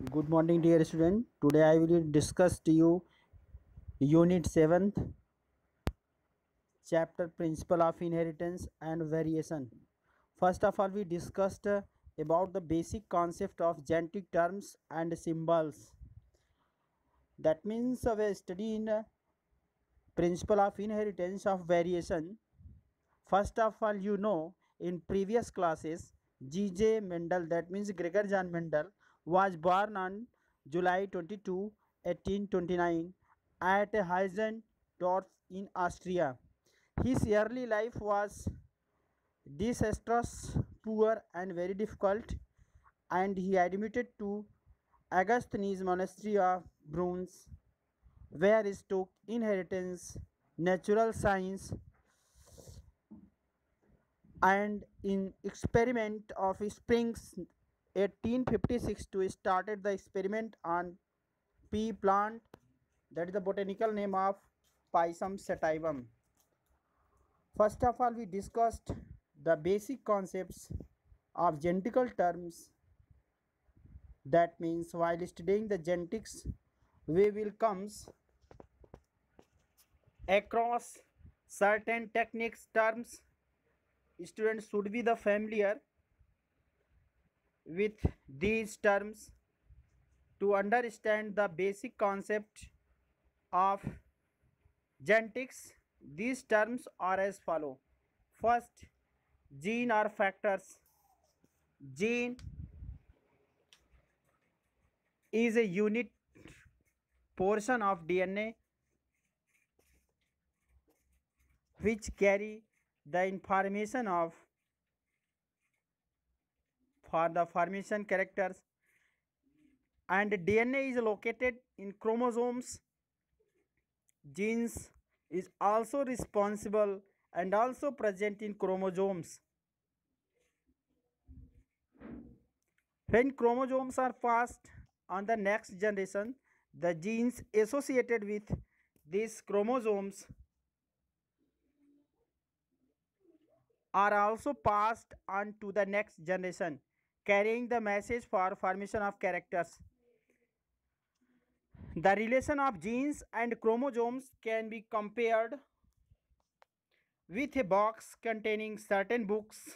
Good morning, dear student. Today I will discuss to you Unit 7th, Chapter Principle of Inheritance and Variation. First of all, we discussed about the basic concept of genetic terms and symbols. That means we study in Principle of Inheritance of Variation. First of all, in previous classes, G.J. Mendel, that means Gregor John Mendel, was born on July 22, 1829, at Heisendorf in Austria. His early life was disastrous, poor, and very difficult, and he admitted to Augustine's monastery of Bruns, where he took inheritance, natural science, and in experiment of springs 1856 to started the experiment on pea plant, that is the botanical name of Pisum sativum. First of all, we discussed the basic concepts of genetical terms. That means while studying the genetics, we will comes across certain techniques terms. Students should be the familiar with these terms to understand the basic concept of genetics. These terms are as follow. First, gene or factors. Gene is a unit portion of DNA which carry the information of for the formation characters, and DNA is located in chromosomes. Genes is also responsible and also present in chromosomes. When chromosomes are passed on the next generation, the genes associated with these chromosomes are also passed on to the next generation, carrying the message for formation of characters. The relation of genes and chromosomes can be compared with a box containing certain books.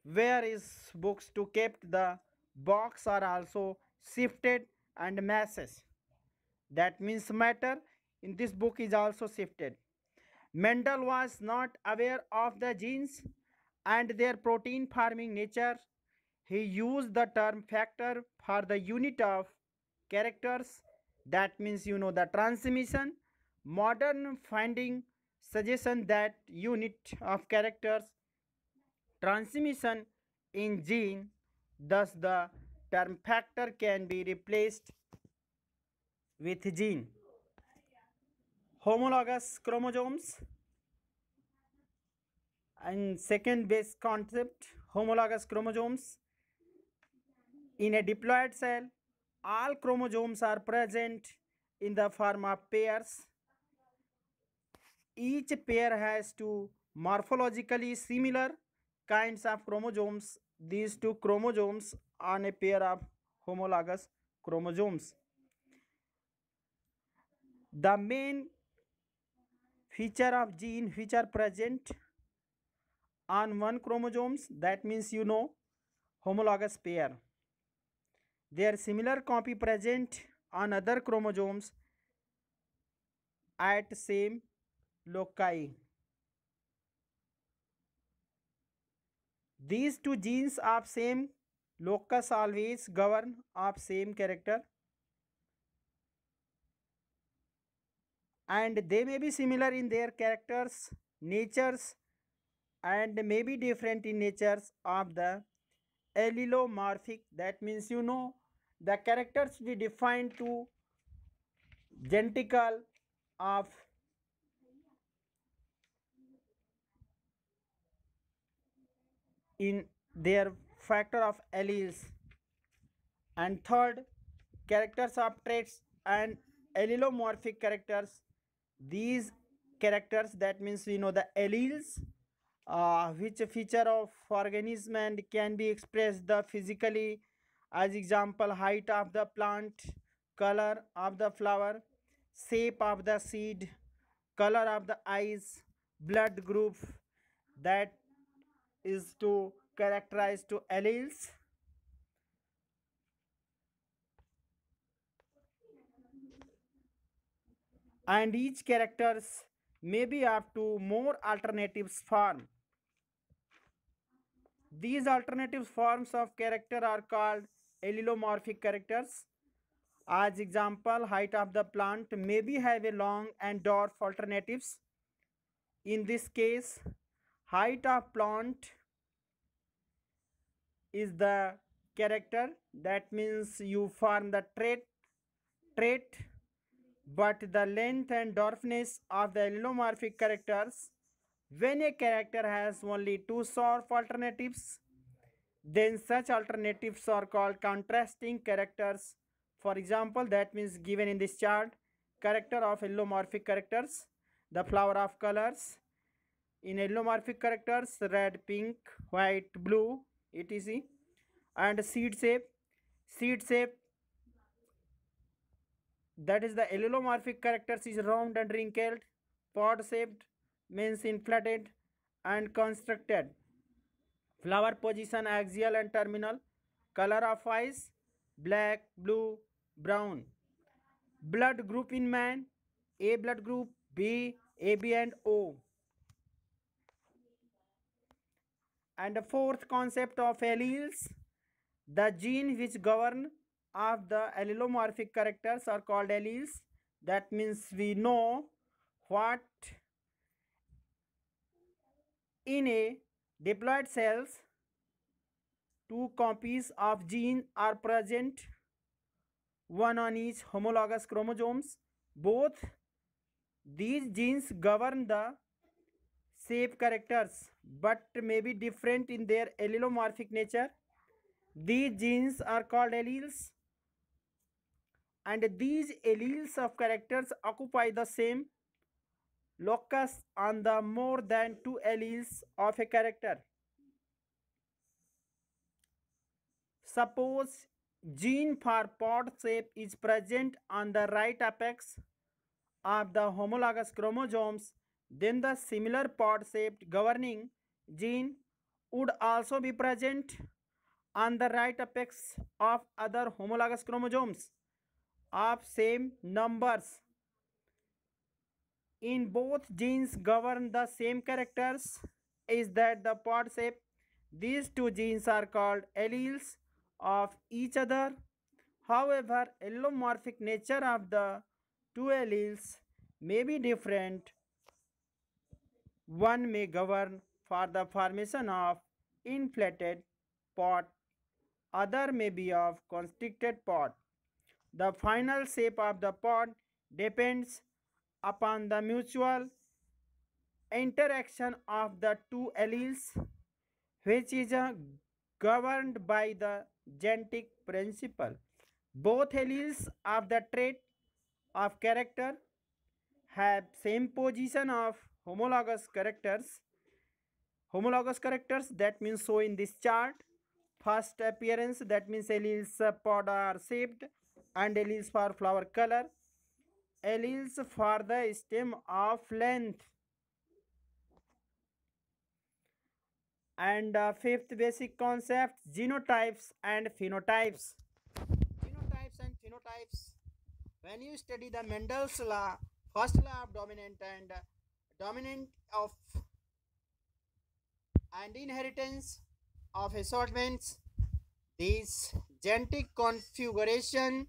Where is books to kept, the box are also shifted and masses. That means matter in this book is also shifted. Mendel was not aware of the genes and their protein forming nature. He used the term factor for the unit of characters. That means the transmission. Modern finding suggestion that unit of characters transmission in gene, thus the term factor can be replaced with gene. Homologous chromosomes, and second base concept, homologous chromosomes. In a diploid cell, all chromosomes are present in the form of pairs. Each pair has two morphologically similar kinds of chromosomes. These two chromosomes on a pair of homologous chromosomes. The main feature of gene which are present on one chromosomes, that means homologous pair. Their similar copy present on other chromosomes at same loci. These two genes of same locus always govern of same character, and they may be similar in their characters, natures, and may be different in natures of the allelomorphic. That means the characters we define to genetical of in their factor of alleles. And third, characters of traits and allelomorphic characters. These characters, that means the alleles, which feature of organism and can be expressed the physically As example, height of the plant, color of the flower, shape of the seed, color of the eyes, blood group, that is to characterize to alleles. And each characters may be up to more alternatives form. These alternative forms of character are called allelomorphic characters. As example, height of the plant maybe have a long and dwarf alternatives. In this case, height of plant is the character, that means you form the trait, but the length and dwarfness of the allelomorphic characters, when a character has only two short alternatives, then such alternatives are called contrasting characters. For example, that means given in this chart, character of allelomorphic characters, the flower of colors. In allelomorphic characters, red, pink, white, blue, etc. And seed shape, that is the allelomorphic characters is round and wrinkled, pod shaped means inflated and constructed. Flower position axial and terminal. Color of eyes black, blue, brown. Blood group in man A blood group, B, AB and O. And the fourth concept of alleles, the gene which govern of the allelomorphic characters are called alleles. That means we know what in a diploid cells two copies of gene are present, one on each homologous chromosomes. Both these genes govern the shape characters but may be different in their allelomorphic nature. These genes are called alleles, and these alleles of characters occupy the same locus on the more than two alleles of a character. Suppose gene for pod shape is present on the right apex of the homologous chromosomes, then the similar pod shaped governing gene would also be present on the right apex of other homologous chromosomes of same numbers. In both genes govern the same characters is that the pod shape. These two genes are called alleles of each other. However, allelomorphic nature of the two alleles may be different. One may govern for the formation of inflated pod, other may be of constricted pod. The final shape of the pod depends upon the mutual interaction of the two alleles, which is governed by the genetic principle. Both alleles of the trait of character have same position of homologous characters. Homologous characters, that means so in this chart. First appearance, that means alleles pod are shaped, and alleles for flower color, alleles for the stem of length. And fifth basic concept, genotypes and phenotypes. Genotypes and phenotypes. When you study the Mendel's law, first law of dominant and dominant of and inheritance of assortments, this genetic configuration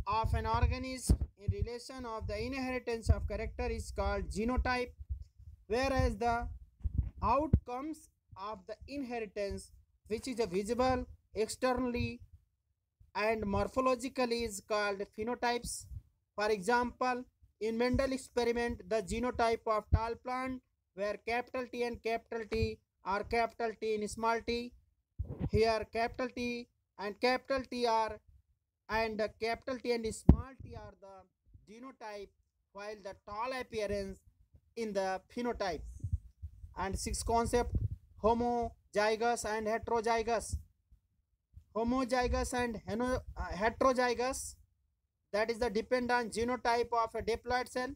of an organism in relation of the inheritance of character is called genotype, whereas the outcomes of the inheritance, which is visible externally and morphologically, is called phenotypes. For example, in Mendel experiment, the genotype of tall plant where capital T and capital T are capital T in small t. Here capital T and capital T are and capital T and small t are the genotype, while the tall appearance in the phenotype. And sixth concept, homozygous and heterozygous. homozygous and heterozygous, that is the depend on genotype of a diploid cell.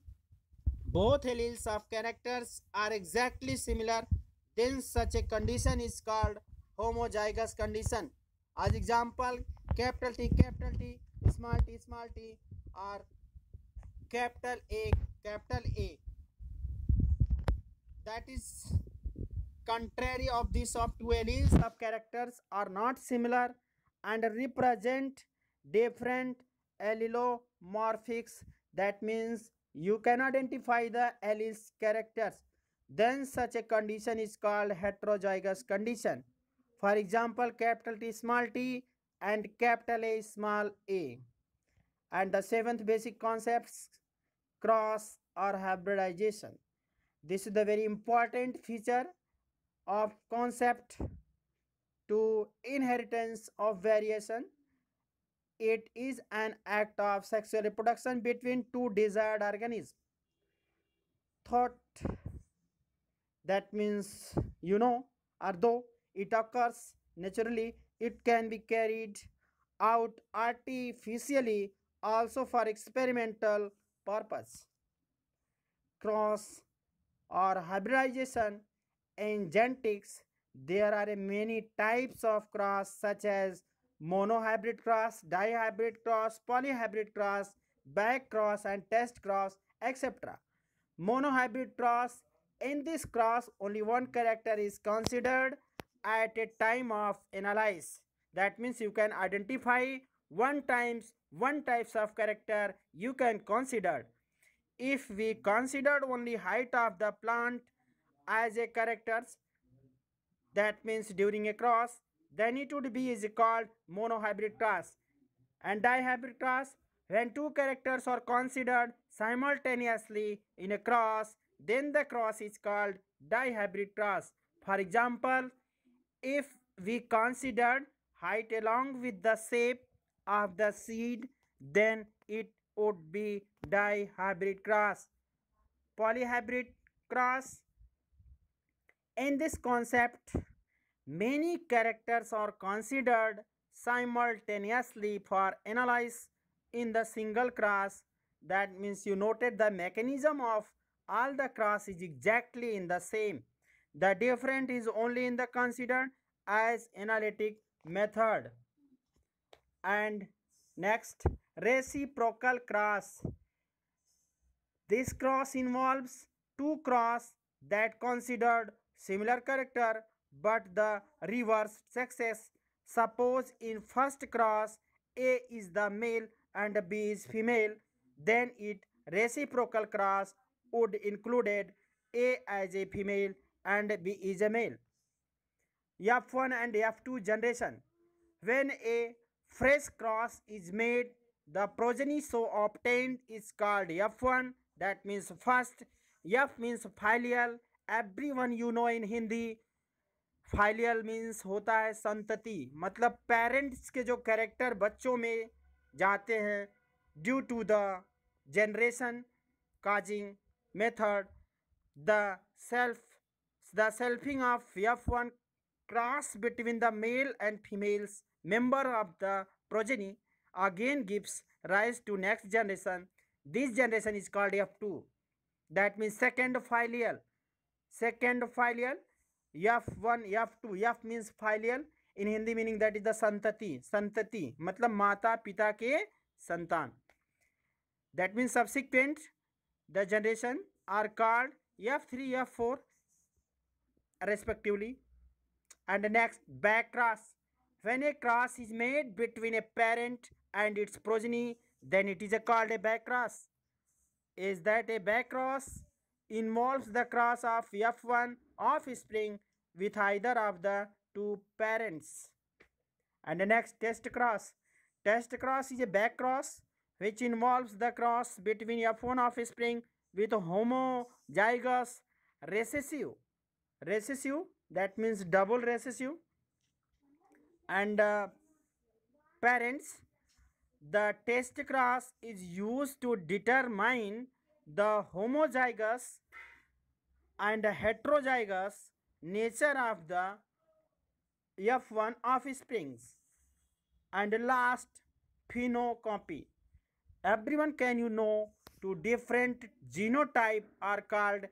Both alleles of characters are exactly similar, then such a condition is called homozygous condition. As example, capital T, small t, or capital A, capital A. That is contrary of these of two alleles of characters are not similar and represent different allelomorphics. That means you can identify the alleles characters. Then such a condition is called heterozygous condition. For example, capital T small t and capital A small a. And the seventh basic concepts, cross or hybridization. This is the very important feature of concept to inheritance of variation. It is an act of sexual reproduction between two desired organisms. Thought, that means although it occurs naturally, it can be carried out artificially also for experimental purpose. Cross or hybridization in genetics, there are many types of cross such as monohybrid cross, dihybrid cross, polyhybrid cross, back cross and test cross, etc. Monohybrid cross, in this cross only one character is considered at a time of analysis. That means you can identify one types of character you can consider. If we considered only height of the plant as a characters, that means during a cross, then it would be is called monohybrid cross. And dihybrid cross, when two characters are considered simultaneously in a cross, then the cross is called dihybrid cross. For example, if we considered height along with the shape of the seed, then it would be dihybrid cross. Polyhybrid cross, in this concept, many characters are considered simultaneously for analysis in the single cross. That means you noted the mechanism of all the cross is exactly in the same. The different is only in the considered as analytic method. And next, reciprocal cross. This cross involves two cross that considered similar character but the reverse sexes. Suppose in first cross A is the male and B is female, then it reciprocal cross would included A as a female and B is a male. F1 and F2 generation. When a fresh cross is made, the progeny so obtained is called F1, that means first. F means filial. Everyone you know in Hindi, filial means होता है संतति, मतलब parents के जो character बच्चों में जाते हैं due to the generation causing method, the self the selfing of F1 cross between the male and females member of the progeny again gives rise to next generation. This generation is called F2. That means second filial. Second filial, F1, F2. F means filial. In Hindi meaning that is the santati. Santati मतलब माता पिता के संतान. That means subsequent the generation are called F3, F4 respectively. And the next, back cross. When a cross is made between a parent and its progeny, then it is called a back cross. Is that a back cross involves the cross of F1 offspring with either of the two parents. And the next, test cross. Test cross is a back cross which involves the cross between F1 offspring with homozygous recessive. Recessive, that means double recessive, and parents. The test cross is used to determine the homozygous and heterozygous nature of the F1 offsprings. And last, phenocopy. Everyone can two different genotype are called